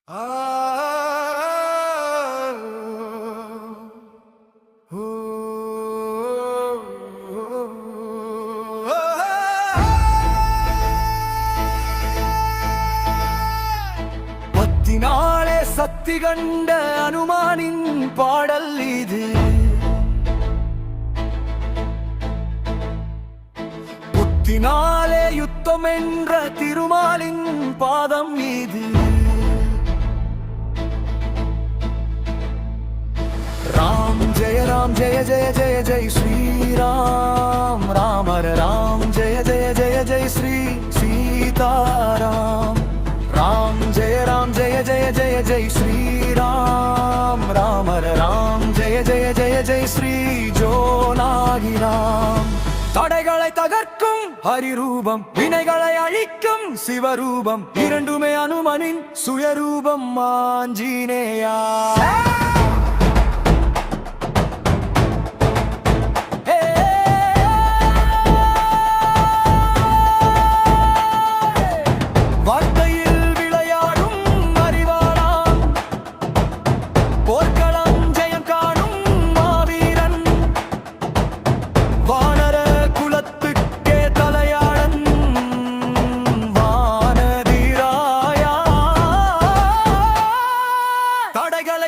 பத்தினாலே சக்தி கண்ட அனுமானின் பாடல் இது. புத்தினாலே யுத்தம் என்ற திருமாலின் பாதம் இது. ராம் ஜெய ராம் ஜெய ஜெய ஜெய ஜெய் ஸ்ரீராம் ராமர ராம் ஜெய ஜெய ஜெய ஜெய் ஸ்ரீ சீதாராம். ராம் ஜெய ஜெய ஜெய ஜெய் ஸ்ரீராம் ராமர ராம் ஜெய ஜெய ஜெய ஜெய் ஸ்ரீ ஜோனாகிராம். தடைகளை தகர்க்கும் ஹரிரூபம், வினைகளை அழிக்கும் சிவரூபம், இரண்டுமே அனுமனின் சுயரூபம் ஆஞ்சநேயா.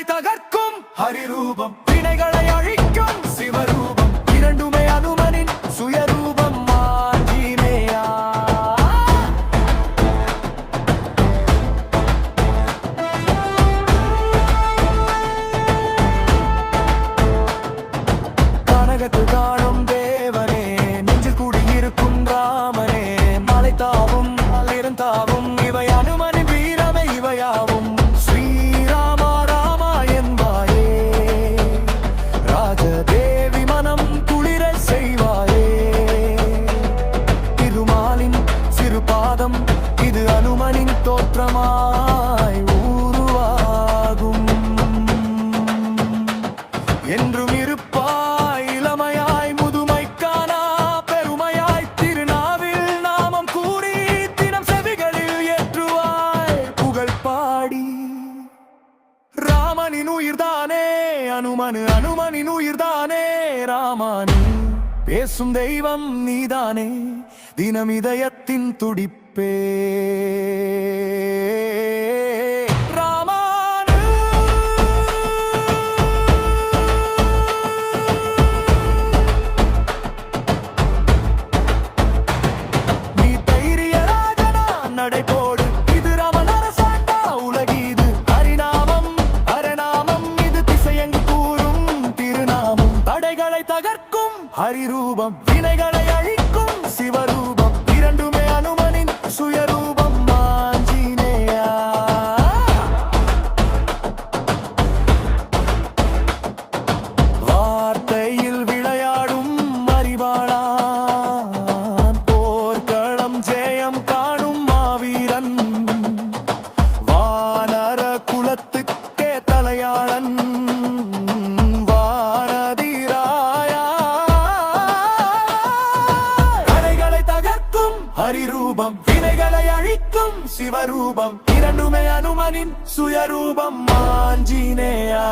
தகர்க்கும் ஹரிரூபம், வினைகளை அழிக்கும் சிவரூபம், இரண்டுமே அனுமனின் சுயரூபம் ஆஞ்சநேயா. கனகத்து காணும் தேவனே, நெஞ்சில் கூடியிருக்கும் ராமனே, மலை தாவும் இருந்தாவும் இவை அனுமனின் வீரமே இவையாவும். இது அனுமனின் தோற்றமாய் உருவாகும். என்றும் இருப்பாய் இளமையாய் முதுமைக்கானா பெருமையாய் திருநாவில் நாமம் கூறி தினம் செவிகளில் ஏற்றுவாய் புகழ் பாடி. ராமனின் உயிர்தானே அனுமனு, அனுமனின் உயிர்தானே ராமனு, பேசும் தெய்வம் நீதானே தினம் இதயத்தின் துடிப்பே. ராமானு நீ தைரிய ராஜனா நடைபோடு, இது ராமன் அரசாண்டா உலகீது. ஹரிநாமம் ஹரநாமம் இது திசையங்கு கூறும் திருநாமம். தடைகளை தகர்க்கும் ஹரிரூபம், வினைகளை அழிக்கும் சிவரூபம், இரண்டுமே அனுமனின் சுயரூபம் ஆஞ்சநேயா. வார்த்தையில் விளையாடும் அறிவாளான், போர்க்களம் ஜெயம் காணும் மாவீரன், வானர குலத்துக்கே தலையாளன் ஹரிரூபம், வினைகளை அழிக்கும் சிவரூபம், இரண்டுமே அனுமனின் சுயரூபம் ஆஞ்சநேயா.